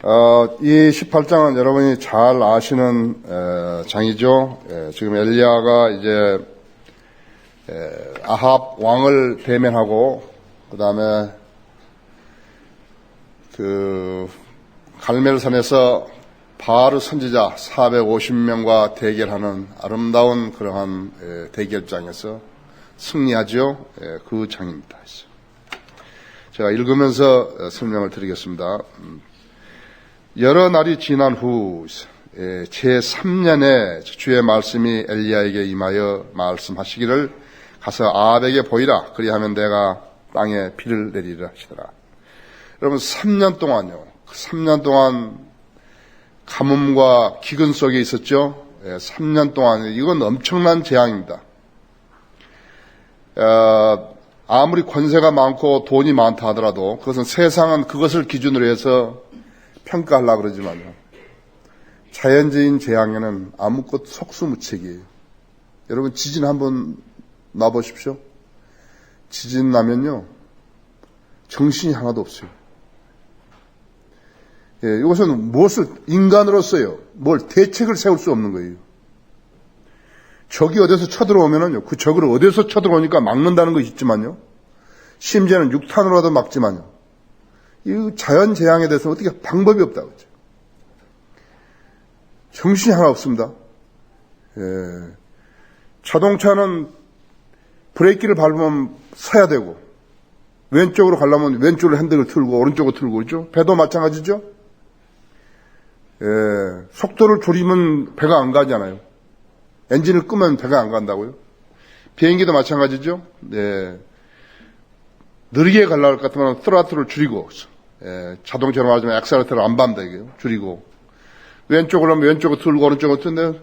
이 18장은 여러분이 잘 아시는 장이죠. 지금 엘리야가 이제 아합 왕을 대면하고 그 다음에 갈멜산에서 바알 선지자 450명과 대결하는 아름다운 그러한 대결장에서 승리하죠. 그 장입니다. 제가 읽으면서 설명을 드리겠습니다. 여러 날이 지난 후 제3년에 주의 말씀이 엘리야에게 임하여 말씀하시기를 가서 아합에게 보이라. 그리하면 내가 땅에 비를 내리라 하시더라. 여러분 3년 동안요. 3년 동안 가뭄과 기근 속에 있었죠. 3년 동안 이건 엄청난 재앙입니다. 아무리 권세가 많고 돈이 많다 하더라도 그것은 세상은 그것을 기준으로 해서 평가하려고 그러지만요. 자연적인 재앙에는 아무것도 속수무책이에요. 여러분 지진 한번 놔보십시오. 지진 나면요. 정신이 하나도 없어요. 이것은 무엇을 인간으로서요. 뭘 대책을 세울 수 없는 거예요. 적이 어디서 쳐들어오면은요. 그 적을 어디서 쳐들어오니까 막는다는 것이 있지만요. 심지어는 육탄으로라도 막지만요. 이 자연 재앙에 대해서는 어떻게 방법이 없다고 그러죠. 정신이 하나 없습니다. 자동차는 브레이크를 밟으면 서야 되고 왼쪽으로 가려면 왼쪽으로 핸들을 틀고 오른쪽으로 틀고 그렇죠. 배도 마찬가지죠. 속도를 줄이면 배가 안 가잖아요. 엔진을 끄면 배가 안 간다고요. 비행기도 마찬가지죠. 느리게 가려고 할 것 같으면 스로틀을 줄이고 자동차로 말하자면 엑셀레이터를 안 밟는다 이게요. 줄이고 왼쪽으로 하면 왼쪽으로 틀고 오른쪽으로 틀는데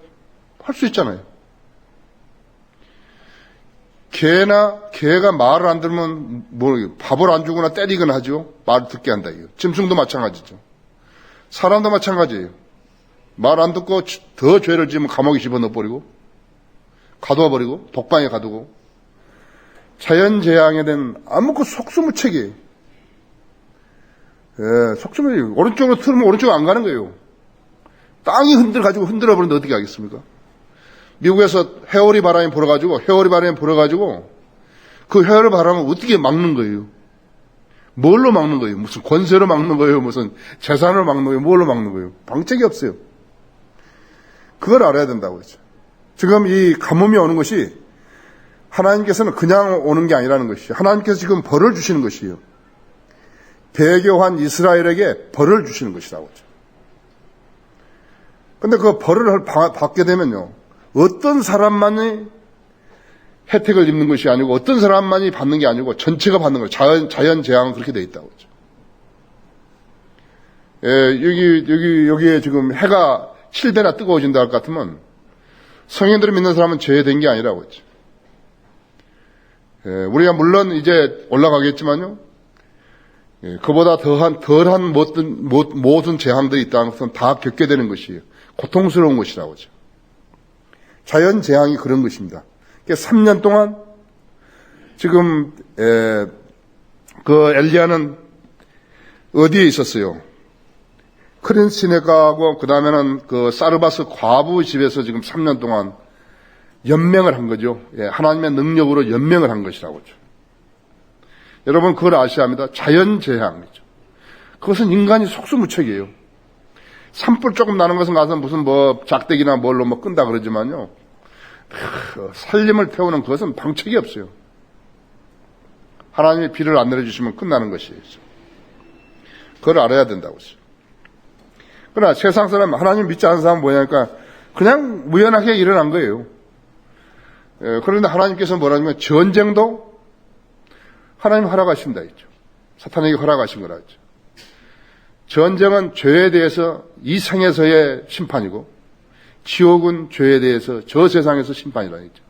할 수 있잖아요. 개가 말을 안 들으면 밥을 안 주거나 때리거나 하죠. 말을 듣게 한다 이거. 짐승도 마찬가지죠. 사람도 마찬가지예요. 말 안 듣고 더 죄를 지으면 감옥에 집어넣어버리고 가둬버리고 독방에 가두고 자연재앙에 대한 아무것도 속수무책이에요. 속수무책이에요. 오른쪽으로 틀으면 오른쪽으로 안 가는 거예요. 땅이 흔들어버리는데 어떻게 하겠습니까? 미국에서 회오리 바람이 불어가지고 그 회오리 바람을 어떻게 막는 거예요? 뭘로 막는 거예요? 무슨 권세로 막는 거예요? 무슨 재산으로 막는 거예요? 뭘로 막는 거예요? 방책이 없어요. 그걸 알아야 된다고 그러죠. 지금 이 가뭄이 오는 것이 하나님께서는 그냥 오는 게 아니라는 것이에요. 하나님께서 지금 벌을 주시는 것이에요. 배교한 이스라엘에게 벌을 주시는 것이라고 그러죠. 근데 그 벌을 받게 되면요. 어떤 사람만이 혜택을 입는 것이 아니고 어떤 사람만이 받는 게 아니고 전체가 받는 거예요. 자연 재앙은 그렇게 돼 있다고 그러죠. 여기에 지금 해가 7배나 뜨거워진다 할 것 같으면 성인들을 믿는 사람은 죄된 게 아니라고 했죠. 우리가 물론 이제 올라가겠지만요. 그보다 덜한 모든 재앙들이 있다는 것은 다 겪게 되는 것이에요. 고통스러운 것이라고 하죠. 자연 재앙이 그런 것입니다. 3년 동안 지금 그 엘리야는 어디에 있었어요? 크린 시내가하고 그 다음에는 그 사르바스 과부 집에서 지금 3년 동안 연명을 한 거죠. 하나님의 능력으로 연명을 한 것이라고 하죠. 여러분 그걸 아셔야 합니다. 자연재앙이죠. 그것은 인간이 속수무책이에요. 산불 조금 나는 것은 가서 무슨 작대기나 뭘로 끈다 그러지만요. 살림을 태우는 그것은 방책이 없어요. 하나님이 비를 안 내려주시면 끝나는 것이에요. 그걸 알아야 된다고 했어요. 그러나 세상 사람, 하나님 믿지 않는 사람은 뭐냐니까 그냥 우연하게 일어난 거예요. 그런데 하나님께서 뭐라냐면 전쟁도 하나님 허락하신다 했죠. 사탄에게 허락하신 거라 했죠. 전쟁은 죄에 대해서 이 생에서의 심판이고 지옥은 죄에 대해서 저 세상에서 심판이라 했죠.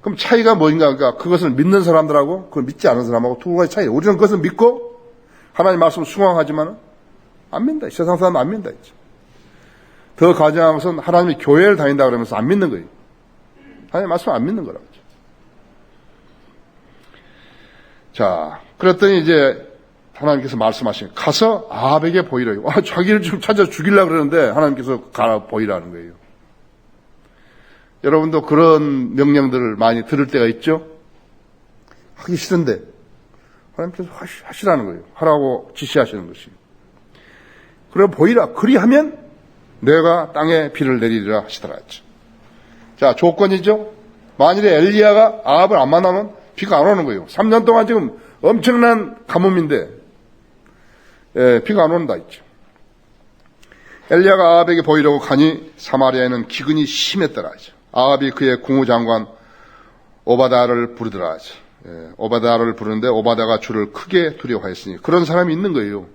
그럼 차이가 뭐인가? 그러니까 그것을 믿는 사람들하고 그걸 믿지 않는 사람하고 두 가지 차이. 우리는 그것을 믿고 하나님 말씀을 수긍하지만 안 믿는다. 세상 사람은 안 믿는다 했죠. 더 가정한 것은 하나님이 교회를 다닌다 그러면서 안 믿는 거예요. 하나님 말씀 안 믿는 거라고 했죠. 자, 그랬더니 이제 하나님께서 말씀하신 가서 아합에게 보이래요. 자기를 좀 찾아 죽이려고 그러는데 하나님께서 가라 보이라는 거예요. 여러분도 그런 명령들을 많이 들을 때가 있죠? 하기 싫은데 하나님께서 하시라는 거예요. 하라고 지시하시는 것이에요. 그래 보이라. 그리하면 내가 땅에 비를 내리리라 하시더라 했죠. 자, 조건이죠. 만일에 엘리야가 아합을 안 만나면 비가 안 오는 거예요. 3년 동안 지금 엄청난 가뭄인데 비가 안 온다 했죠. 엘리야가 아합에게 보이려고 가니 사마리아에는 기근이 심했더라 하죠. 아합이 그의 국무장관 오바다를 부르더라 하죠. 오바다를 부르는데 오바다가 주를 크게 두려워하였으니 그런 사람이 있는 거예요.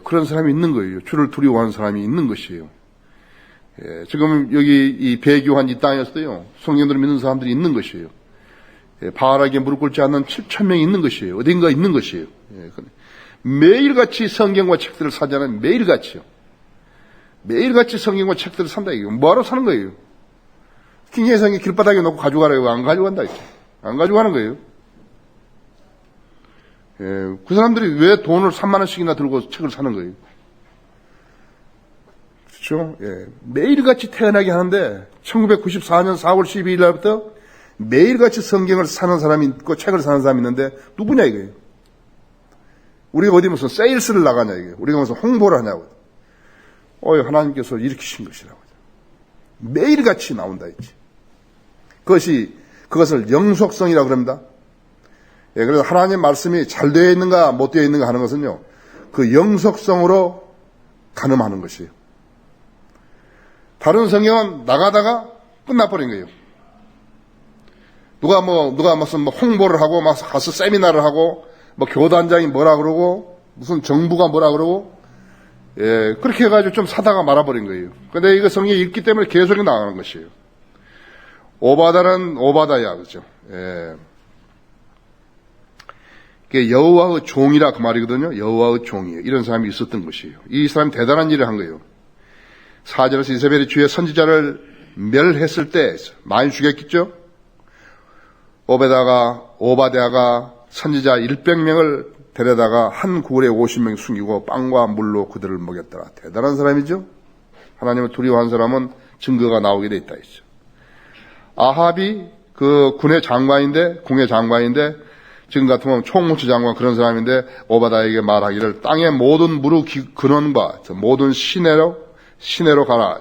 그런 사람이 있는 거예요. 주를 두려워하는 사람이 있는 것이에요. 지금 여기 이 배교한 이 땅에서도요, 성경들을 믿는 사람들이 있는 것이에요. 바알에게 무릎 꿇지 않는 7,000명이 있는 것이에요. 어딘가 있는 것이에요. 매일같이 성경과 책들을 사자는 매일같이요. 매일같이 성경과 책들을 산다 이거예요. 뭐하러 사는 거예요? 킹예성이 길바닥에 놓고 가져가라고 안 가져간다 이렇게. 안 가져가는 거예요. 그 사람들이 왜 돈을 3만 원씩이나 들고 책을 사는 거예요? 그렇죠? 매일같이 태어나게 하는데 1994년 4월 12일 날부터 매일같이 성경을 사는 사람이 있고 책을 사는 사람이 있는데 누구냐 이거예요. 우리가 어디 무슨 세일스를 나가냐 이거예요. 우리가 무슨 홍보를 하냐고. 하나님께서 일으키신 것이라고. 매일같이 나온다 했지. 그것을 영속성이라고 그럽니다. 그래서 하나님 말씀이 잘 되어 있는가 못 되어 있는가 하는 것은요, 그 영속성으로 가늠하는 것이에요. 다른 성경은 나가다가 끝나버린 거예요. 누가 무슨 홍보를 하고 막 가서 세미나를 하고 뭐 교단장이 뭐라 그러고 무슨 정부가 뭐라 그러고 그렇게 해가지고 좀 사다가 말아버린 거예요. 근데 이거 성경이 읽기 때문에 계속 나가는 것이에요. 오바다는 오바다야, 그죠? 이게 여호와의 종이라 그 말이거든요. 여호와의 종이에요. 이런 사람이 있었던 것이에요. 이 사람이 대단한 일을 한 거예요. 4절에서 이세벨이 주의 선지자를 멸했을 때 많이 죽였겠죠? 오바댜가 선지자 100명을 데려다가 한 굴에 50명 숨기고 빵과 물로 그들을 먹였더라. 대단한 사람이죠? 하나님을 두려워한 사람은 증거가 나오게 돼 있다 했죠. 아합이 그 궁의 장관인데 지금 같으면 총무처 장관 그런 사람인데 오바댜에게 말하기를 땅의 모든 무릎 근원과 모든 시내로 가라.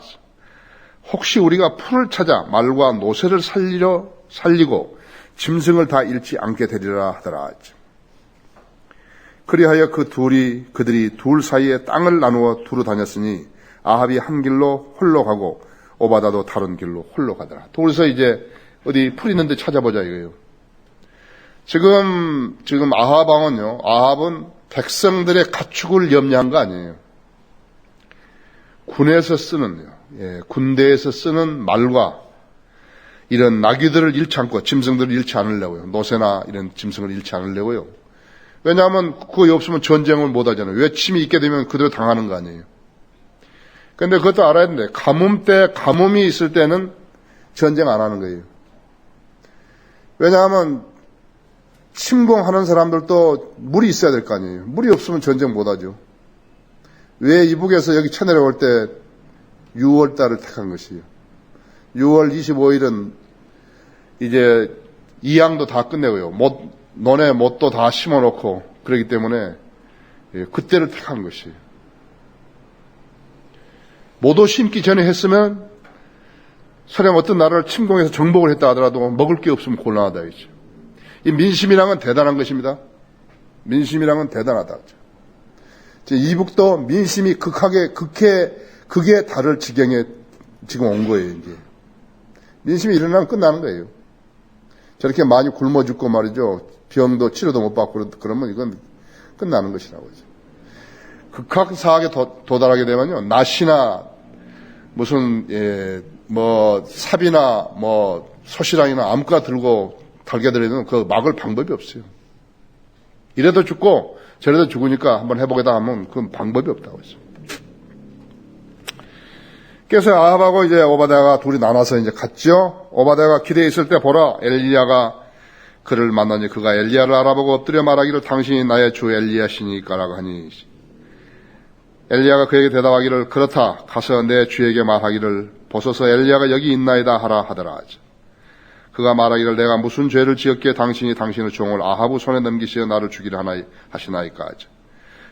혹시 우리가 풀을 찾아 말과 노새를 살리고 짐승을 다 잃지 않게 되리라 하더라. 그리하여 그들이 둘 사이에 땅을 나누어 두루 다녔으니 아합이 한 길로 홀로 가고 오바다도 다른 길로 홀로 가더라. 둘이서 이제 어디 풀 있는데 찾아보자 이거예요. 지금 아합은 백성들의 가축을 염려한 거 아니에요. 군대에서 쓰는 말과 이런 나귀들을 잃지 않고 짐승들을 잃지 않으려고요. 노새나 이런 짐승을 잃지 않으려고요. 왜냐하면 그거 없으면 전쟁을 못 하잖아요. 외침이 있게 되면 그대로 당하는 거 아니에요. 근데 그것도 알아야 되는데 가뭄이 있을 때는 전쟁 안 하는 거예요. 왜냐하면 침공하는 사람들도 물이 있어야 될 거 아니에요. 물이 없으면 전쟁 못 하죠. 왜 이북에서 여기 쳐내려올 때 6월 달을 택한 것이에요. 6월 25일은 이제 이양도 다 끝내고요. 논에 못도 다 심어놓고 그러기 때문에 그때를 택한 것이에요. 모도 심기 전에 했으면 설령 어떤 나라를 침공해서 정복을 했다 하더라도 먹을 게 없으면 곤란하다 했죠. 이 민심이랑은 대단한 것입니다. 민심이랑은 대단하다. 이북도 민심이 극에 다를 지경에 지금 온 거예요, 이제. 민심이 일어나면 끝나는 거예요. 저렇게 많이 굶어 죽고 말이죠. 병도 치료도 못 받고 그러면 이건 끝나는 것이라고 하죠. 극악사하게 도달하게 되면요. 낫이나 무슨, 삽이나 소시랑이나 아무거나 들고 달겨들이면 그거 막을 방법이 없어요. 이래도 죽고 저래도 죽으니까 한번 해보겠다 하면 그건 방법이 없다고 했어요. 그래서 아합하고 이제 오바댜가 둘이 나눠서 이제 갔죠. 오바댜가 길에 있을 때 보라 엘리야가 그를 만나니 그가 엘리야를 알아보고 엎드려 말하기를 당신이 나의 주 엘리야시니까라고 하니 엘리야가 그에게 대답하기를 그렇다. 가서 내 주에게 말하기를 보소서 엘리야가 여기 있나이다 하라 하더라. 그가 말하기를 내가 무슨 죄를 지었기에 당신이 당신의 종을 아하부 손에 넘기시어 나를 죽이려 하시나이까 하자.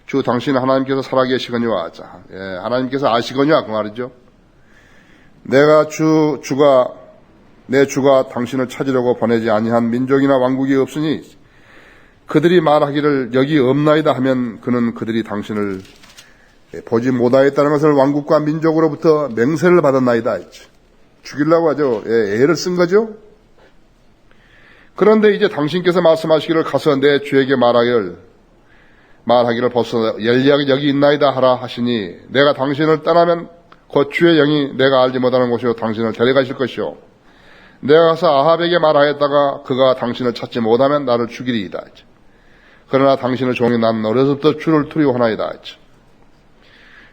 주 당신은 하나님께서 살아계시거니와 하자. 하나님께서 아시거니와 그 말이죠. 내 주가 당신을 찾으려고 보내지 아니한 민족이나 왕국이 없으니 그들이 말하기를 여기 없나이다 하면 그는 그들이 당신을 보지 못하였다는 것을 왕국과 민족으로부터 맹세를 받았나이다. 죽이려고 하죠. 애를 쓴 거죠. 그런데 이제 당신께서 말씀하시기를 가서 내 주에게 말하기를 벌써 엘리야가 여기 있나이다 하라 하시니 내가 당신을 떠나면 곧 주의 영이 내가 알지 못하는 곳이요 당신을 데려가실 것이요 내가 가서 아합에게 말하였다가 그가 당신을 찾지 못하면 나를 죽이리이다. 그러나 당신의 종이 난 어려서부터 주를 두려워하나이다.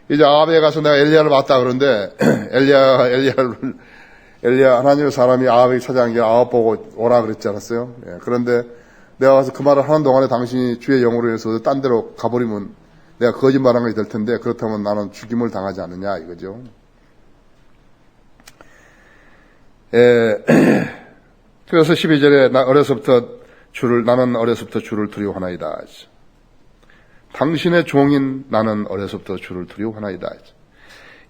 이제 아합에 가서 내가 엘리야를 봤다 그러는데 엘리야 하나님의 사람이 아합에게 찾아간 게 아합 보고 오라 그랬지 않았어요? 그런데 내가 가서 그 말을 하는 동안에 당신이 주의 영으로 해서 딴 데로 가버리면 내가 거짓말한 것이 될 텐데 그렇다면 나는 죽임을 당하지 않느냐 이거죠. 그래서 12절에 나는 어려서부터 주를 두려워하나이다. 당신의 종인 나는 어려서부터 주를 두려워하나이다.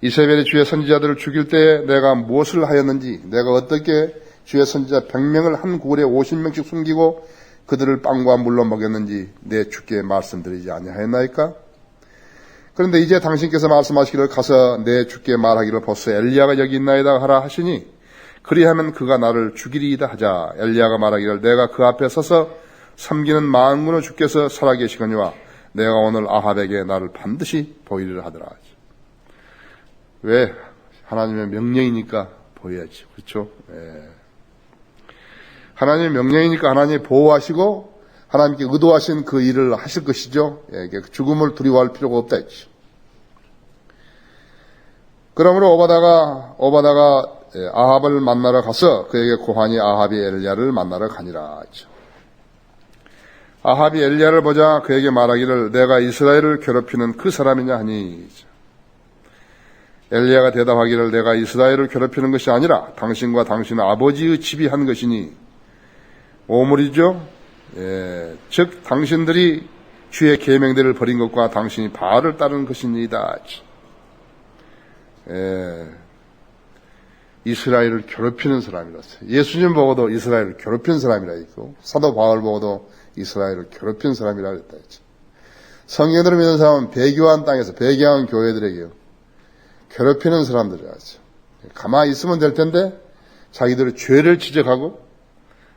이세벨이 주의 선지자들을 죽일 때에 내가 무엇을 하였는지 내가 어떻게 주의 선지자 100명을 한 굴에 50명씩 숨기고 그들을 빵과 물로 먹였는지 내 주께 말씀드리지 아니하였나이까? 그런데 이제 당신께서 말씀하시기를 가서 내 주께 말하기를 벌써 엘리야가 여기 있나이다 하라 하시니 그리하면 그가 나를 죽이리이다 하자. 엘리야가 말하기를 내가 그 앞에 서서 섬기는 만군의 주께서 살아계시거니와 내가 오늘 아합에게 나를 반드시 보이리라 하더라. 왜? 하나님의 명령이니까 보여야지. 그렇죠? 하나님의 명령이니까 하나님이 보호하시고 하나님께 의도하신 그 일을 하실 것이죠. 죽음을 두려워할 필요가 없다 했죠. 그러므로 오바다가 아합을 만나러 가서 그에게 고하니 아합이 엘리야를 만나러 가니라 했죠. 아합이 엘리야를 보자 그에게 말하기를 내가 이스라엘을 괴롭히는 그 사람이냐 하니 엘리야가 대답하기를 내가 이스라엘을 괴롭히는 것이 아니라 당신과 당신의 아버지의 집이 한 것이니 오물이죠. 즉 당신들이 주의 계명대를 버린 것과 당신이 바알을 따르는 것이니이다. 이스라엘을 괴롭히는 사람이라서 예수님 보고도 이스라엘을 괴롭힌 사람이라 했고 사도 바울 보고도 이스라엘을 괴롭힌 사람이라 그랬다 했죠. 성경대로 믿는 사람은 배교한 땅에서 배교한 교회들에게요 괴롭히는 사람들이라죠. 가만히 있으면 될 텐데 자기들의 죄를 지적하고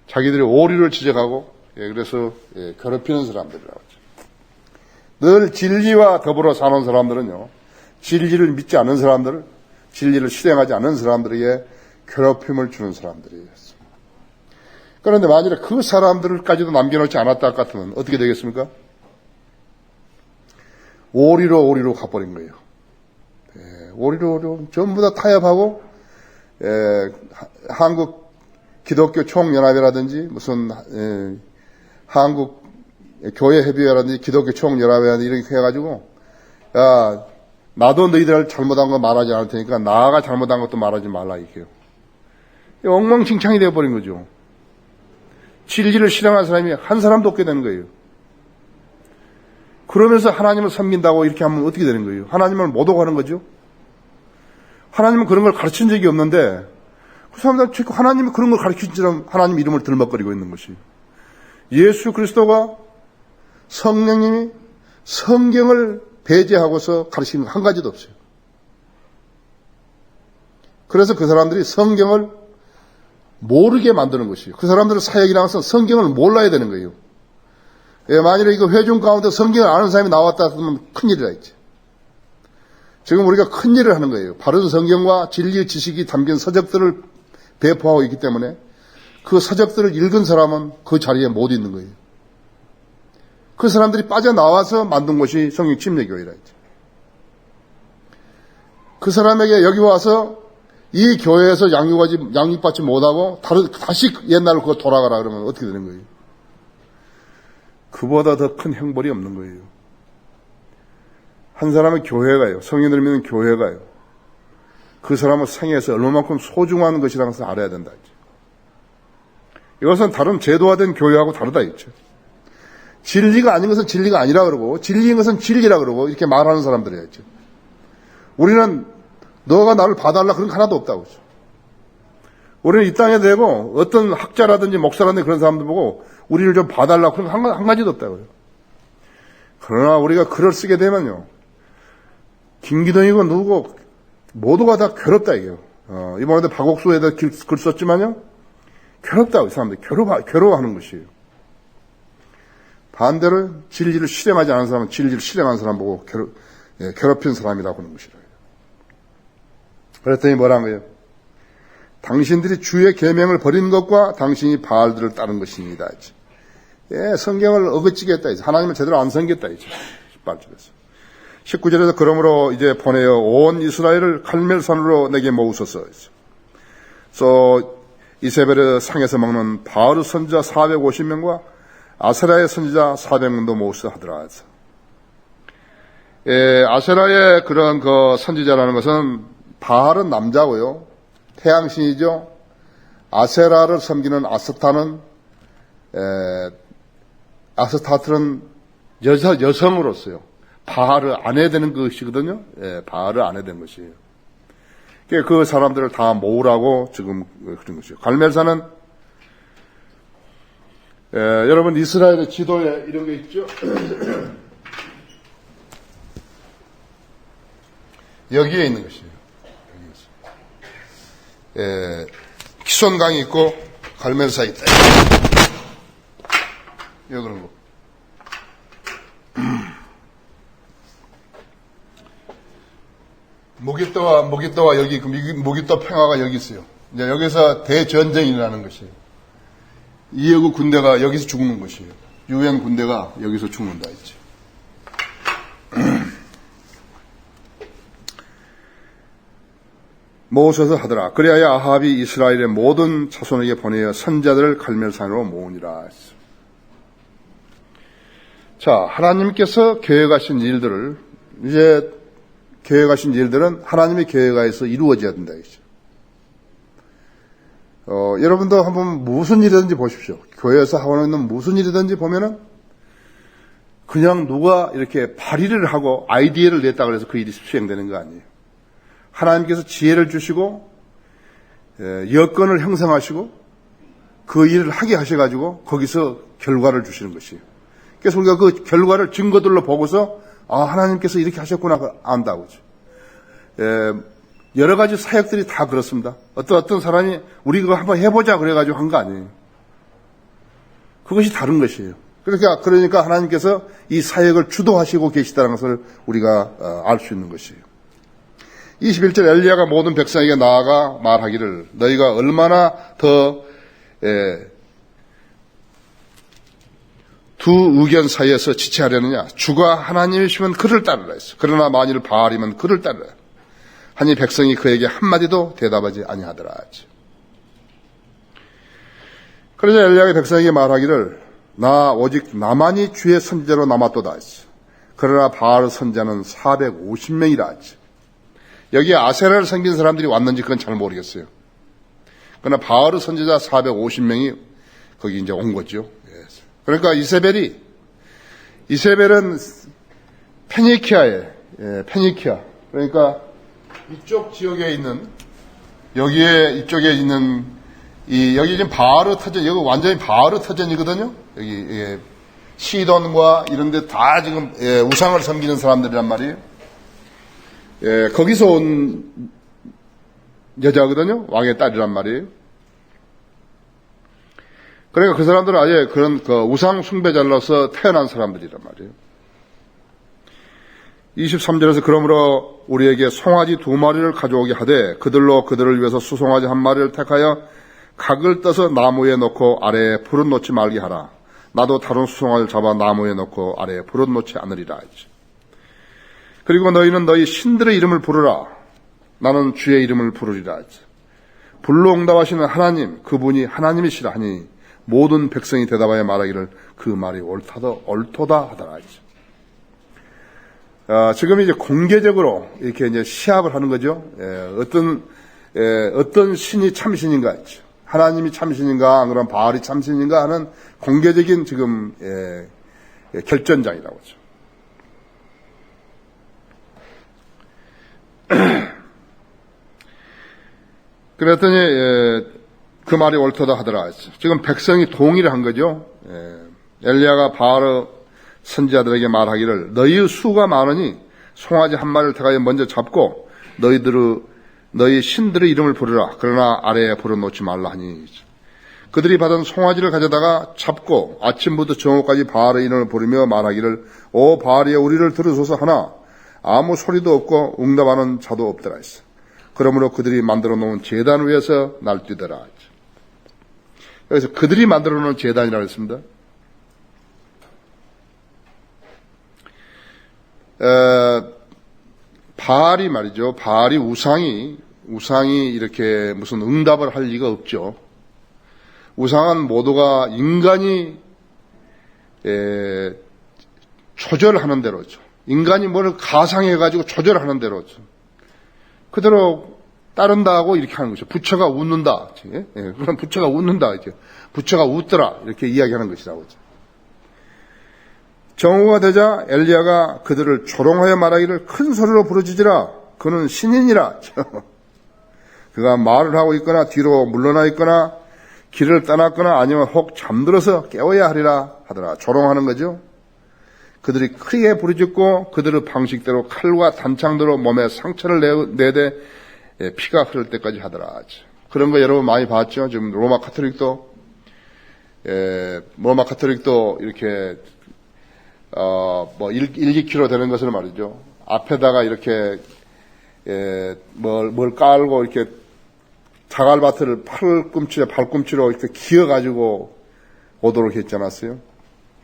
자기들의 오류를 지적하고 그래서 괴롭히는 사람들이라고 하죠. 늘 진리와 더불어 사는 사람들은요 진리를 믿지 않는 사람들 진리를 실행하지 않는 사람들에게 괴롭힘을 주는 사람들이에요. 그런데 만일에 그 사람들까지도 남겨놓지 않았다 같으면 어떻게 되겠습니까? 오리로 가버린 거예요. 오리로 전부 다 타협하고 한국 기독교 총연합이라든지 무슨 한국 교회협의회라든지 기독교 총연합이라든지 이렇게 해가지고 야 나도 너희들 잘못한 거 말하지 않을 테니까 나가 잘못한 것도 말하지 말라 이게요. 엉망진창이 되어버린 거죠. 진리를 실행한 사람이 한 사람도 없게 되는 거예요. 그러면서 하나님을 섬긴다고 이렇게 하면 어떻게 되는 거예요? 하나님을 못 오가는 거죠. 하나님은 그런 걸 가르친 적이 없는데 그 사람들은 자꾸 하나님이 그런 걸 가르친 처럼 하나님 이름을 들먹거리고 있는 것이 예수 그리스도가 성령님이 성경을 배제하고서 가르치는 거 한 가지도 없어요. 그래서 그 사람들이 성경을 모르게 만드는 것이에요. 그 사람들의 사역이라는 것은 성경을 몰라야 되는 거예요. 만일에 이거 회중 가운데 성경을 아는 사람이 나왔다 하면 큰일이라 했지. 지금 우리가 큰일을 하는 거예요. 바른 성경과 진리의 지식이 담긴 서적들을 배포하고 있기 때문에 그 서적들을 읽은 사람은 그 자리에 못 있는 거예요. 그 사람들이 빠져나와서 만든 것이 성령 침례교회라 했죠. 그 사람에게 여기 와서 이 교회에서 양육받지 못하고 다시 옛날로 그거 돌아가라 그러면 어떻게 되는 거예요? 그보다 더 큰 형벌이 없는 거예요. 한 사람의 교회가요, 성인들 믿는 교회가요, 그 사람을 생애에서 얼마만큼 소중한 것이라는 것을 알아야 된다. 이것은 다른 제도화된 교회하고 다르다 했죠. 진리가 아닌 것은 진리가 아니라 그러고, 진리인 것은 진리라 그러고, 이렇게 말하는 사람들이었죠. 우리는 너가 나를 봐달라 그런 거 하나도 없다고 했죠. 우리는 이 땅에 대고 어떤 학자라든지 목사라든지 그런 사람들 보고 우리를 좀 봐달라 그런 거 한 가지도 없다고요. 그러나 우리가 글을 쓰게 되면요, 김기동이고 누구고 모두가 다 괴롭다 이게요. 이번에도 박옥수에다 글 썼지만요, 괴롭다고 이 사람들 괴로워하는 것이에요. 반대로 진리를 실행하지 않은 사람은 진리를 실행하는 사람 보고 괴롭힌 사람이라고 하는 것이라요. 그랬더니 뭐라는 거예요? 당신들이 주의 계명을 버린 것과 당신이 바알들을 따른 것입니다. 예, 성경을 어긋지게 했다. 하나님을 제대로 안 섬겼다. 18절에서. 19절에서 그러므로 이제 보내어 온 이스라엘을 갈멜산으로 내게 모으소서. 그래서 이세벨의 상에서 먹는 바알 선지자 450명과 아세라의 선지자 400명도 모으소서 하더라. 예, 아세라의 그런 그 선지자라는 것은 바알은 남자고요, 태양신이죠. 아세라를 섬기는 아스타트는 여성으로서요, 바알을 아내 되는 것이거든요. 예, 바알을 아내 되는 것이에요. 그 사람들을 다 모으라고 지금 그런 것이에요. 갈멜산은 여러분 이스라엘의 지도에 이런 게 있죠. 여기에 있는 것이에요. 키손강이 있고 갈멜사 있다. 여기 그런 거. 모깃도와 여기 모깃도 평화가 여기 있어요. 이제 여기서 대전쟁이 일어나는 것이에요. 이여구 군대가 여기서 죽는 것이에요. 유엔 군대가 여기서 죽는다 했죠. 모으셔서 하더라. 그리하여 아합이 이스라엘의 모든 자손에게 보내어 선자들을 갈멜산으로 모으니라 했어. 자, 하나님께서 계획하신 일들을, 이제 계획하신 일들은 하나님의 계획하에서 이루어져야 된다 했죠. 여러분도 한번 무슨 일이든지 보십시오. 교회에서 하고 있는 무슨 일이든지 보면은 그냥 누가 이렇게 발의를 하고 아이디어를 냈다고 해서 그 일이 수행되는 거 아니에요. 하나님께서 지혜를 주시고 여건을 형성하시고 그 일을 하게 하셔가지고 거기서 결과를 주시는 것이에요. 그래서 우리가 그 결과를 증거들로 보고서 하나님께서 이렇게 하셨구나 안다고. 여러 가지 사역들이 다 그렇습니다. 어떤 사람이 우리 그거 한번 해보자 그래가지고 한 거 아니에요. 그것이 다른 것이에요. 그러니까 하나님께서 이 사역을 주도하시고 계시다는 것을 우리가 알 수 있는 것이에요. 21절 엘리야가 모든 백성에게 나아가 말하기를 너희가 얼마나 더 두 의견 사이에서 지체하려느냐. 주가 하나님이시면 그를 따르라 했어. 그러나 만일 바알이면 그를 따르라 하니 백성이 그에게 한마디도 대답하지 아니하더라 했지. 그러자 엘리야가 백성에게 말하기를 나 오직 나만이 주의 선지자로 남았도다 했어. 그러나 바알 선지자는 450명이라 했지. 여기에 아세라를 섬긴 사람들이 왔는지 그건 잘 모르겠어요. 그러나 바알 선지자 450명이 거기 이제 온 거죠. 그러니까 이세벨은 페니키아. 그러니까 이쪽 지역에 있는, 이쪽에 있는, 여기 지금 바알 터전, 여기 완전히 바알 터전이거든요. 여기, 시돈과 이런 데 다 지금, 우상을 섬기는 사람들이란 말이에요. 거기서 온 여자거든요. 왕의 딸이란 말이에요. 그러니까 그 사람들은 아예 그런 우상 숭배자로서 태어난 사람들이란 말이에요. 23절에서 그러므로 우리에게 송아지 2마리를 가져오게 하되 그들을 위해서 수송아지 1마리를 택하여 각을 떠서 나무에 놓고 아래에 불은 놓지 말게 하라. 나도 다른 수송아지를 잡아 나무에 놓고 아래에 불은 놓지 않으리라 했지. 그리고 너희는 너희 신들의 이름을 부르라. 나는 주의 이름을 부르리라 했지. 불로 응답하시는 하나님, 그분이 하나님이시라 하니 모든 백성이 대답하여 말하기를 그 말이 옳도다 하더라 했죠. 지금 이제 공개적으로 이렇게 이제 시합을 하는 거죠. 어떤 신이 참신인가 했죠. 하나님이 참신인가, 안 그러면 바알이 참신인가 하는 공개적인 지금 결전장이라고 하죠. 그랬더니 그 말이 옳도다 하더라 했죠. 지금 백성이 동의를 한 거죠. 엘리야가 바알 선지자들에게 말하기를 너희의 수가 많으니 송아지 한 마리를 택하여 먼저 잡고 너희 신들의 이름을 부르라. 그러나 아래에 불어놓지 말라 하니 그들이 받은 송아지를 가져다가 잡고 아침부터 정오까지 바알의 이름을 부르며 말하기를 오 바알이여 우리를 들으소서 하나 아무 소리도 없고 응답하는 자도 없더라 했어. 그러므로 그들이 만들어 놓은 제단 위에서 날뛰더라 했죠. 여기서 그들이 만들어 놓은 제단이라고 했습니다. 바알이 말이죠. 바알이 우상이 이렇게 무슨 응답을 할 리가 없죠. 우상은 모두가 인간이 조절하는 대로죠. 인간이 뭐를 가상해가지고 조절하는 대로죠. 그대로 따른다 하고 이렇게 하는 거죠. 부처가 웃는다. 그럼 부처가 웃는다. 이제 부처가 웃더라. 이렇게 이야기하는 것이라고 하죠. 정오가 되자 엘리야가 그들을 조롱하여 말하기를 큰 소리로 부르짖으라. 그는 신인이라. 그가 말을 하고 있거나 뒤로 물러나 있거나 길을 떠났거나 아니면 혹 잠들어서 깨워야 하리라 하더라. 조롱하는 거죠. 그들이 크게 부르짖고 그들의 방식대로 칼과 단창으로 몸에 상처를 내되 피가 흐를 때까지 하더라. 그런 거 여러분 많이 봤죠. 지금 로마 카톨릭도 이렇게 1, 2km 되는 것을 말이죠. 앞에다가 이렇게 뭘 깔고 이렇게 자갈밭을 발꿈치로 이렇게 기어가지고 오도록 했지 않았어요?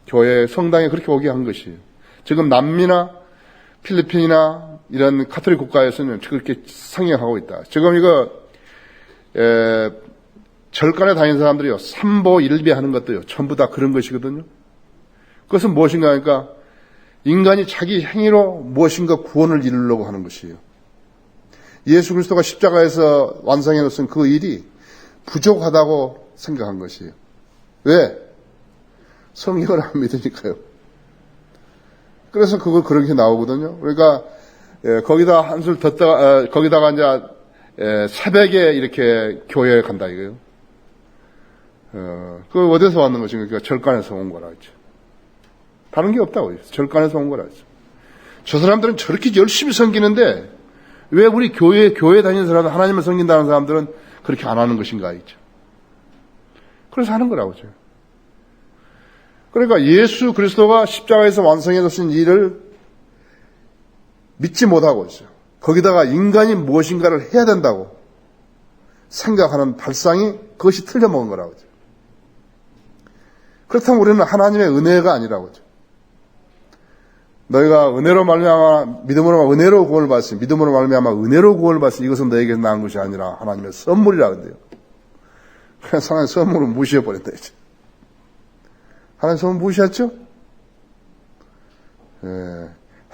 교회 성당에 그렇게 오게 한 것이에요. 지금 남미나 필리핀이나 이런 카톨릭 국가에서는 그렇게 상영하고 있다. 지금 이거 절간에 다니는 사람들이요, 삼보 일비 하는 것도요, 전부 다 그런 것이거든요. 그것은 무엇인가 하니까 인간이 자기 행위로 무엇인가 구원을 이루려고 하는 것이에요. 예수 그리스도가 십자가에서 완성해 놓은 그 일이 부족하다고 생각한 것이에요. 왜? 성경을 안 믿으니까요. 그래서 그걸 그렇게 나오거든요. 그러니까 거기다 한술 덧다가 거기다가 이제 새벽에 이렇게 교회에 간다 이거예요. 그 어디서 왔는 것인가? 그러니까 절간에서 온 거라 했죠. 다른 게 없다고 했어요. 절간에서 온 거라 했죠. 저 사람들은 저렇게 열심히 섬기는데 왜 우리 교회 다니는 사람들, 하나님을 섬긴다는 사람들은 그렇게 안 하는 것인가 했죠. 그래서 하는 거라고 하죠. 그러니까 예수 그리스도가 십자가에서 완성해 놓으신 일을 믿지 못하고 있어요. 거기다가 인간이 무엇인가를 해야 된다고 생각하는 발상이 그것이 틀려먹은 거라고 하죠. 그렇다면 우리는 하나님의 은혜가 아니라고 하죠. 너희가 은혜로 말미암아 믿음으로 은혜로 구원을 받았으니 믿음으로 말미암아 은혜로 구원을 받았으니 이것은 너에게서 나은 것이 아니라 하나님의 선물이라 그런데요. 그래서 하나님 선물을 무시해버렸다 이제. 하나님 선물 무시했죠?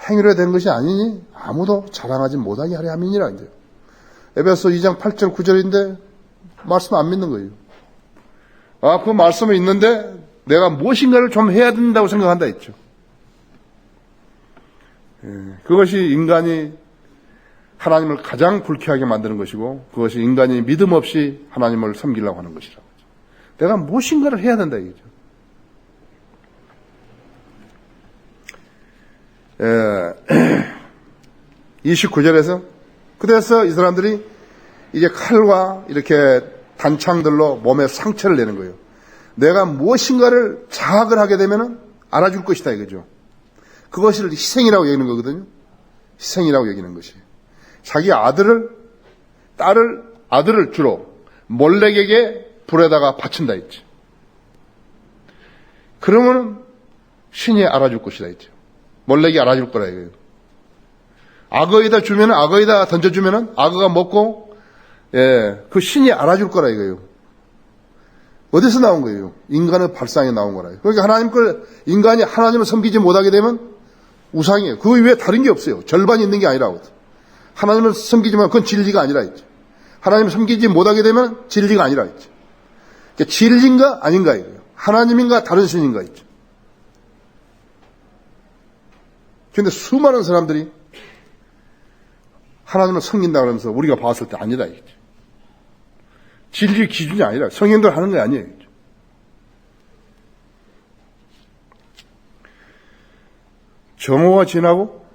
행위로 된 것이 아니니 아무도 자랑하지 못하게 하려 함이니라 이제. 에베소 2장 8절 9절인데 말씀 안 믿는 거예요. 그 말씀은 있는데 내가 무엇인가를 좀 해야 된다고 생각한다 했죠. 그것이 인간이 하나님을 가장 불쾌하게 만드는 것이고 그것이 인간이 믿음 없이 하나님을 섬기려고 하는 것이라고 하죠. 내가 무엇인가를 해야 된다 이거죠. 29절에서 그래서 이 사람들이 이제 칼과 이렇게 단창들로 몸에 상처를 내는 거예요. 내가 무엇인가를 자학을 하게 되면 알아줄 것이다 이거죠. 그것을 희생이라고 여기는 거거든요. 희생이라고 여기는 것이. 자기 아들을 주로 몰렉에게 불에다가 바친다 했지. 그러면 신이 알아줄 것이다 했죠. 몰렉이 알아줄 거라 이거예요. 악어에다 던져주면은 악어가 먹고 그 신이 알아줄 거라 이거예요. 어디서 나온 거예요? 인간의 발상에 나온 거라요. 그러니까 인간이 하나님을 섬기지 못하게 되면 우상이에요. 그 외에 다른 게 없어요. 절반이 있는 게 아니라고. 하나님을 섬기지만 그건 진리가 아니라 했죠. 하나님을 섬기지 못하게 되면 진리가 아니라 했죠. 그러니까 진리인가 아닌가 이거예요. 하나님인가 다른 신인가 있죠. 그런데 수많은 사람들이 하나님을 섬긴다 그러면서 우리가 봤을 때 아니다 이거죠. 진리의 기준이 아니라 성인들 하는 게 아니에요. 정오가 지나고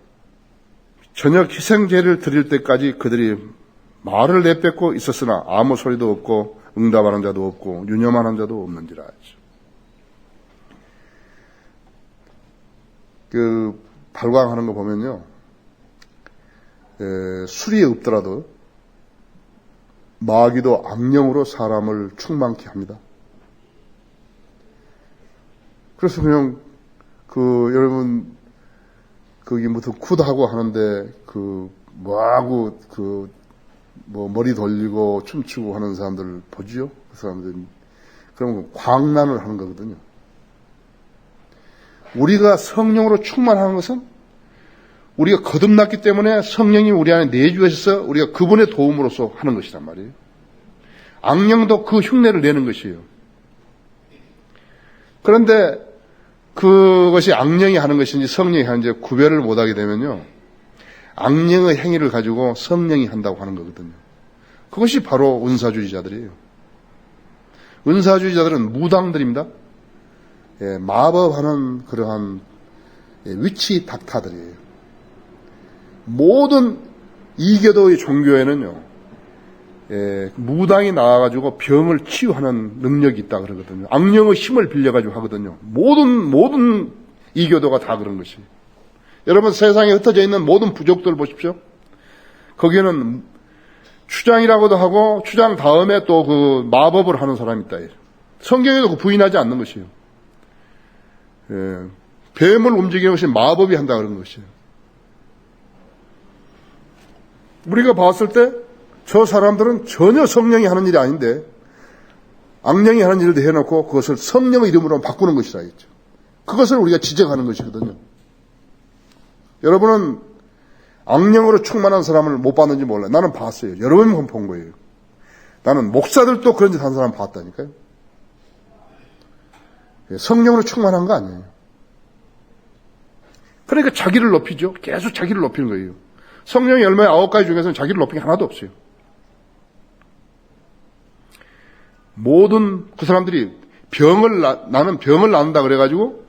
저녁 희생제를 드릴 때까지 그들이 말을 내뱉고 있었으나 아무 소리도 없고 응답하는 자도 없고 유념하는 자도 없는지라 하죠. 그 발광하는 거 보면요, 술이 없더라도 마귀도 악령으로 사람을 충만케 합니다. 그래서 그냥 여러분 거기 무슨 굿하고 하는데 뭐하고 머리 돌리고 춤추고 하는 사람들 보지요? 그 사람들 그러면 광란을 하는 거거든요. 우리가 성령으로 충만하는 것은 우리가 거듭났기 때문에 성령이 우리 안에 내주하셔서 우리가 그분의 도움으로서 하는 것이란 말이에요. 악령도 그 흉내를 내는 것이에요. 그런데 그것이 악령이 하는 것인지 성령이 하는지 구별을 못하게 되면요, 악령의 행위를 가지고 성령이 한다고 하는 거거든요. 그것이 바로 은사주의자들이에요. 은사주의자들은 무당들입니다. 마법하는 그러한 위치 닥터들이에요. 모든 이교도의 종교에는요, 무당이 나와가지고 병을 치유하는 능력이 있다 그러거든요. 악령의 힘을 빌려가지고 하거든요. 모든 이교도가 다 그런 것이. 여러분 세상에 흩어져 있는 모든 부족들 보십시오. 거기에는 추장이라고도 하고 추장 다음에 또 그 마법을 하는 사람이 있다. 성경에도 그 부인하지 않는 것이에요. 뱀을 움직이는 것이 마법이 한다 그런 것이에요. 우리가 봤을 때 저 사람들은 전혀 성령이 하는 일이 아닌데 악령이 하는 일을 해놓고 그것을 성령의 이름으로 바꾸는 것이라 했죠. 그것을 우리가 지적하는 것이거든요. 여러분은 악령으로 충만한 사람을 못 봤는지 몰라요. 나는 봤어요. 여러 번 본 거예요. 나는 목사들도 그런 짓 한 사람 봤다니까요. 성령으로 충만한 거 아니에요. 그러니까 자기를 높이죠. 계속 자기를 높이는 거예요. 성령의 열매의 9가지 중에서는 자기를 높이는 게 하나도 없어요. 모든 그 사람들이 나는 병을 낳는다 그래가지고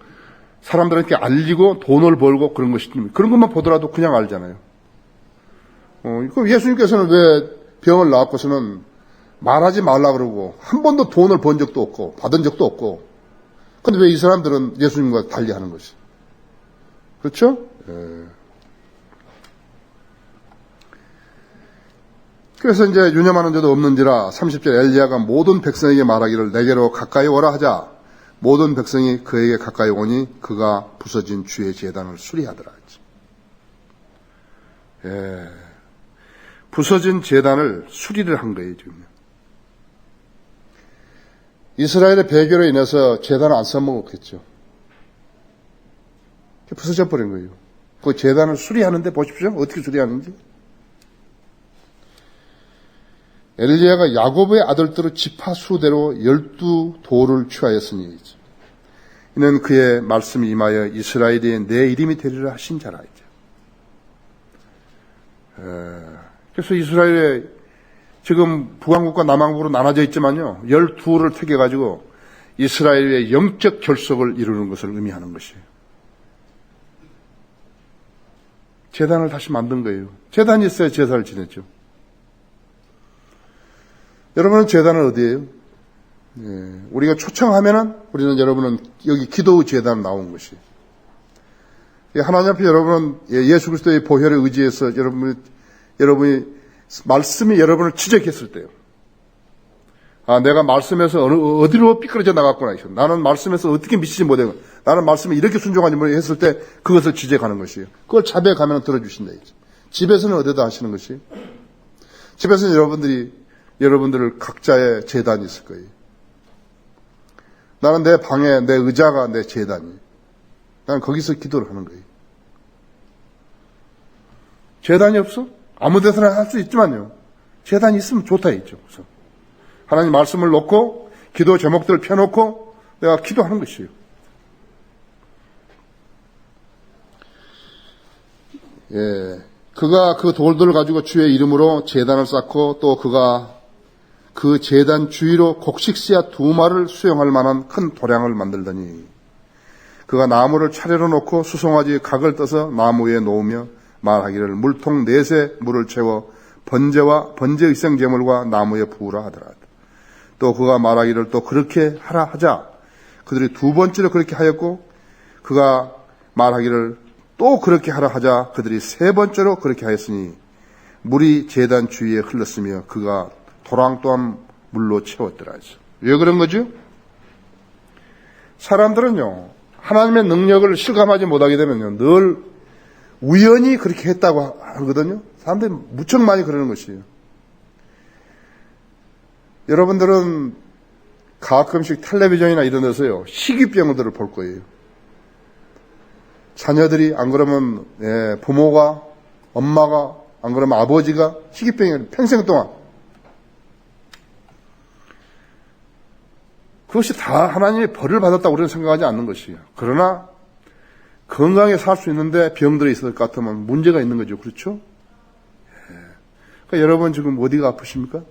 사람들한테 알리고 돈을 벌고 그런 것이, 그런 것만 보더라도 그냥 알잖아요. 예수님께서는 왜 병을 낳았고서는 말하지 말라 그러고 한 번도 돈을 번 적도 없고 받은 적도 없고, 근데 왜 이 사람들은 예수님과 달리 하는 것이? 그렇죠? 그래서 이제 유념하는 자도 없는지라 30절 엘리야가 모든 백성에게 말하기를 내게로 가까이 오라 하자 모든 백성이 그에게 가까이 오니 그가 부서진 주의 제단을 수리하더라. 부서진 제단을 수리를 한 거예요, 지금. 이스라엘의 배교로 인해서 제단을 안 써먹었겠죠. 부서져 버린 거예요. 그 제단을 수리하는데 보십시오. 어떻게 수리하는지. 엘리야가 야곱의 아들들의 지파 수대로 12돌을 취하였으니 이는 그의 말씀이 임하여 이스라엘이 내 이름이 되리라 하신 자라. 그래서 이스라엘에 지금 북왕국과 남왕국으로 나눠져 있지만요, 12를 택해가지고 이스라엘의 영적 결속을 이루는 것을 의미하는 것이에요. 제단을 다시 만든 거예요. 제단이 있어야 제사를 지냈죠. 여러분은 제단은 어디예요? 우리가 초청하면은 여러분은 여기 기도의 제단 나온 것이. 하나님 앞에 여러분은 예수 그리스도의 보혈에 의지해서 여러분이 말씀이 여러분을 지적했을 때요. 내가 말씀에서 어디로 삐뚤어져 나갔구나. 나는 말씀에서 어떻게 미치지 못해. 나는 말씀에 이렇게 순종하지 못해 했을 때 그것을 지적하는 것이에요. 그걸 자배에 가면 들어주신다. 집에서는 어디다 하시는 것이? 집에서는 여러분들을 각자의 제단이 있을 거예요. 나는 내 방에 내 의자가 내 제단이에요. 나는 거기서 기도를 하는 거예요. 제단이 없어? 아무 데서나 할 수 있지만요. 제단이 있으면 좋다 했죠. 그래서 하나님 말씀을 놓고 기도 제목들을 펴놓고 내가 기도하는 것이에요. 예, 그가 그 돌들을 가지고 주의 이름으로 제단을 쌓고 또 그가 그 제단 주위로 곡식씨앗 2마리를 수용할 만한 큰 도량을 만들더니 그가 나무를 차례로 놓고 수송아지 각을 떠서 나무 위에 놓으며 말하기를 물통 4새 물을 채워 번제와 번제의생제물과 나무에 부으라 하더라. 또 그가 말하기를 또 그렇게 하라 하자 그들이 2번째로 그렇게 하였고 그가 말하기를 또 그렇게 하라 하자 그들이 3번째로 그렇게 하였으니 물이 제단 주위에 흘렀으며 그가 도랑 또한 물로 채웠더라. 왜 그런 거죠? 사람들은요 하나님의 능력을 실감하지 못하게 되면요 늘 우연히 그렇게 했다고 하거든요. 사람들이 무척 많이 그러는 것이에요. 여러분들은 가끔씩 텔레비전이나 이런 데서요 희귀병들을 볼 거예요. 자녀들이 안 그러면 부모가 엄마가 안 그러면 아버지가 희귀병이 평생 동안 그것이 다 하나님의 벌을 받았다고 우리는 생각하지 않는 것이에요. 그러나 건강하게 살 수 있는데 병들이 있을 것 같으면 문제가 있는 거죠. 그렇죠? 그러니까 여러분 지금 어디가 아프십니까?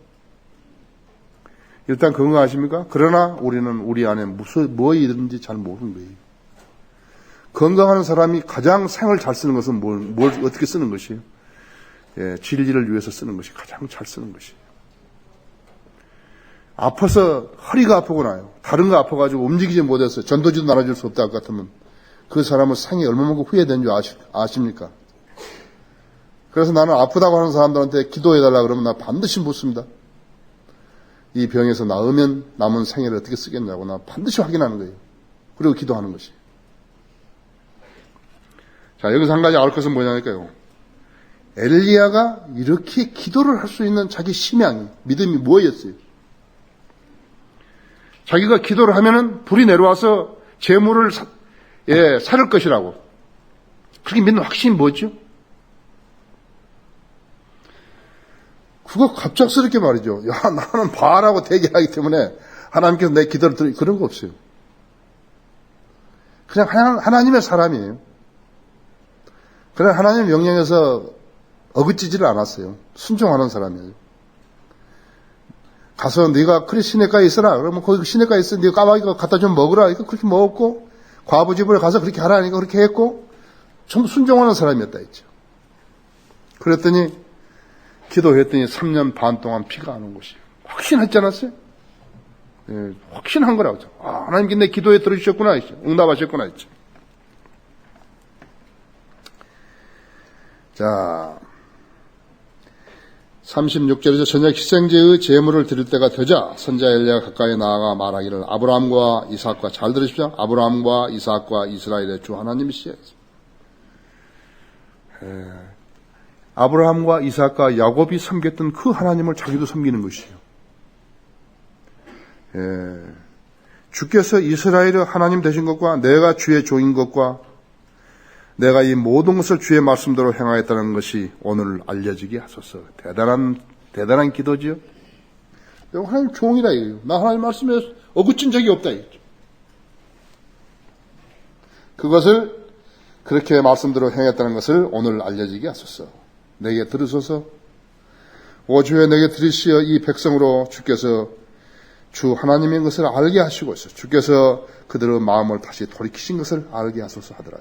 일단 건강하십니까? 그러나 우리는 우리 안에 뭐 있는지 잘 모르는 거예요. 건강한 사람이 가장 생을 잘 쓰는 것은 뭘 어떻게 쓰는 것이에요? 진리를 위해서 쓰는 것이 가장 잘 쓰는 것이에요. 아파서 허리가 아프거나요. 다른 거 아파가지고 움직이지 못해서 전도지도 나눠줄 수 없다 같으면 그 사람은 생이 얼마만큼 후회된 줄 아십니까? 그래서 나는 아프다고 하는 사람들한테 기도해달라 그러면 나 반드시 묻습니다. 이 병에서 나으면 남은 생애를 어떻게 쓰겠냐고 나 반드시 확인하는 거예요. 그리고 기도하는 것이. 자, 여기서 한 가지 알 것은 뭐냐니까요. 엘리야가 이렇게 기도를 할 수 있는 자기 심양이, 믿음이 뭐였어요? 자기가 기도를 하면은 불이 내려와서 재물을 살을 것이라고. 그렇게 믿는 확신이 뭐죠? 그거 갑작스럽게 말이죠. 야, 나는 바알하고 대결하기 때문에 하나님께서 내 기도를 들으 그런 거 없어요. 그냥 하나님의 사람이에요. 그냥 하나님의 명령에서 어긋지지를 않았어요. 순종하는 사람이에요. 가서 네가 그래 시내가에 있어라. 그러면 거기 시내가에 있어. 네가 까마귀 갖다 좀 먹으라. 이거 그렇게 먹었고 과부 집을 가서 그렇게 하라니까 그렇게 했고 전부 순종하는 사람이었다 했죠. 그랬더니 기도했더니 3년 반 동안 피가 안 온 것이에요. 확신했지 않았어요? 예, 확신한 거라고. 하나님께 내 기도에 들으셨구나 했죠. 응답하셨구나 했죠. 자, 36절에서 저녁 희생제의 제물을 드릴 때가 되자 선자 엘리야가 가까이 나아가 말하기를 아브라함과 이삭과 잘 들으십시오. 아브라함과 이삭과 이스라엘의 주 하나님이시여. 아브라함과 이삭과 야곱이 섬겼던 그 하나님을 자기도 섬기는 것이에요. 주께서 이스라엘의 하나님 되신 것과 내가 주의 종인 것과 내가 이 모든 것을 주의 말씀대로 행하였다는 것이 오늘 알려지게 하소서. 대단한 기도지요. 내가 하나님 종이라 이거예요. 나 하나님 말씀에 어긋진 적이 없다 이거죠. 그것을 그렇게 말씀대로 행했다는 것을 오늘 알려지게 하소서. 내게 들으소서. 오 주여 내게 들으시어 이 백성으로 주께서 주 하나님인 것을 알게 하시고 있어. 주께서 그들의 마음을 다시 돌이키신 것을 알게 하소서 하더라.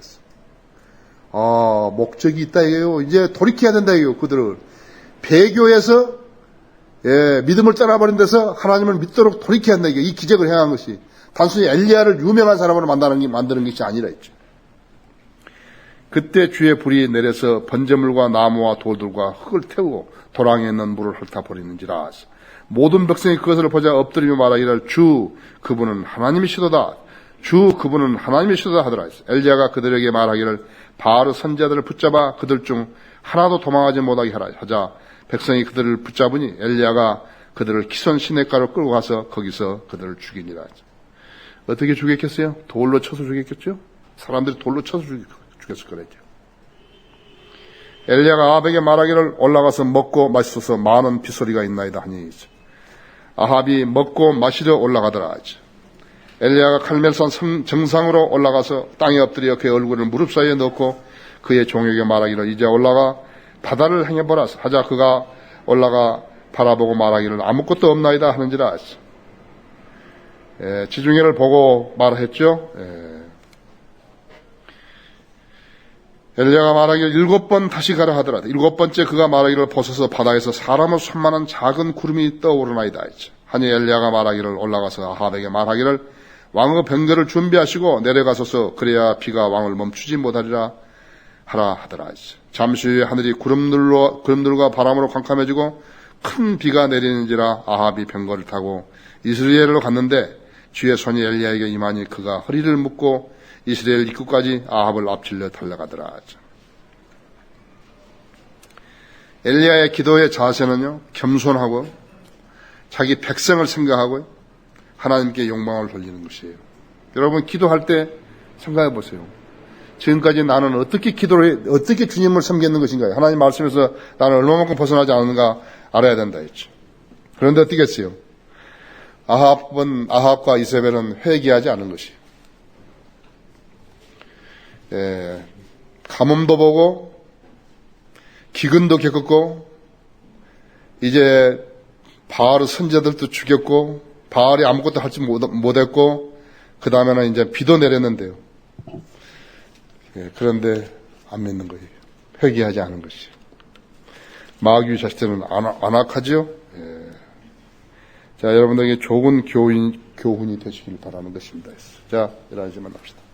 목적이 있다 이거요. 이제 돌이켜야 된다 이거요. 그들을 배교에서 믿음을 떠나버린 데서 하나님을 믿도록 돌이켜야 한다 이거. 이 기적을 행한 것이 단순히 엘리야를 유명한 사람으로 만드는 것이 아니라 했죠. 그때 주의 불이 내려서 번제물과 나무와 돌들과 흙을 태우고 도랑에 있는 물을 핥아버리는지라. 모든 백성이 그것을 보자 엎드리며 말하기를 주 그분은 하나님이시도다. 주 그분은 하나님이시도다 하더라. 엘리야가 그들에게 말하기를 바알의 선지자들을 붙잡아 그들 중 하나도 도망하지 못하게 하자 백성이 그들을 붙잡으니 엘리야가 그들을 기손 시냇가로 끌고 가서 거기서 그들을 죽이니라. 어떻게 죽였겠어요? 돌로 쳐서 죽였겠죠? 사람들이 돌로 쳐서 죽였을 거랬죠. 엘리야가 아합에게 말하기를 올라가서 먹고 마시소서 많은 빗소리가 있나이다 하니 아합이 먹고 마시러 올라가더라 하죠. 엘리야가 칼멜산 정상으로 올라가서 땅에 엎드려 그의 얼굴을 무릎 사이에 넣고 그의 종에게 말하기를 이제 올라가 바다를 행해보라 하자. 그가 올라가 바라보고 말하기를 아무것도 없나이다 하는지라 하죠. 지중해를 보고 말했죠. 엘리야가 말하기를 7번 다시 가라 하더라. 7번째 그가 말하기를 보소서 바다에서 사람의 손만한 작은 구름이 떠오르나이다 했죠. 하니 엘리야가 말하기를 올라가서 아합에게 말하기를 왕의 병거를 준비하시고 내려가소서 그래야 비가 왕을 멈추지 못하리라 하라 하더라 했죠. 잠시 후에 하늘이 구름들과 바람으로 캄캄해지고 큰 비가 내리는지라 아합이 병거를 타고 이스라엘로 갔는데 주의 손이 엘리야에게 임하니 그가 허리를 묶고 이스라엘 입구까지 아합을 앞질러 달려가더라 하죠. 엘리야의 기도의 자세는요, 겸손하고 자기 백성을 생각하고 하나님께 영광을 돌리는 것이에요. 여러분 기도할 때 생각해 보세요. 지금까지 나는 어떻게 어떻게 주님을 섬겼는 것인가요? 하나님 말씀에서 나는 얼마만큼 벗어나지 않는가 알아야 된다 했죠. 그런데 어떻게 했어요? 아합과 이세벨은 회개하지 않은 것이에요. 가뭄도 보고 기근도 겪었고 이제 바알의 선자들도 죽였고 바알이 아무것도 할지 못했고 그 다음에는 이제 비도 내렸는데요. 그런데 안 믿는 거예요. 회개하지 않은 것이. 마귀 자식들은 안악하죠. 자, 여러분들에게 좋은 교훈이 되시길 바라는 것입니다. 자, 11시만 합시다.